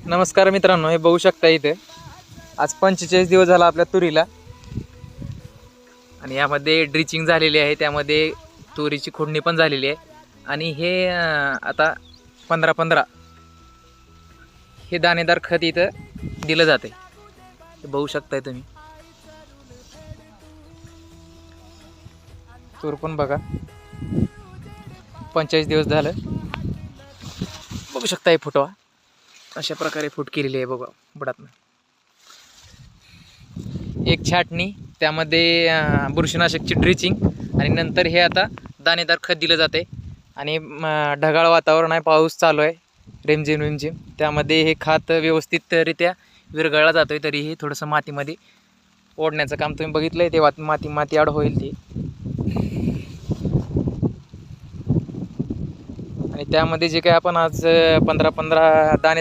नमस्कार मित्रांनो, हे बघू शकता इथे आज 45 दिवस झाला आपल्या तुरीला आणि यामध्ये ड्रिचिंग झालेली आहे. त्यामध्ये तुरीची खुडणी पण झालेली आहे आणि हे आता 15-15 हे दाणेदार खत इथं दिलं जाते. हे बघू शकताय तुम्ही. तूर पण बघा 45 दिवस झालं. बघू शकता हे फुटवा अशा प्रकारे फूट केलेली आहे बघा बुडातनं. एक छाटणी, त्यामध्ये बुरशीनाशकची ड्रिचिंग आणि नंतर हे आता दाणेदार खत दिलं जाते. आणि ढगाळ वातावरण आहे, पाऊस चालू आहे रिमझिम रिमझिम. त्यामध्ये हे खत व्यवस्थितरित्या विरघळला जातोय. तरीही थोडंसं मातीमध्ये ओढण्याचं काम तुम्ही बघितलंय. ते माती आड होईल ती. आणि त्यामध्ये जे काही आपण आज 15-15 दाणे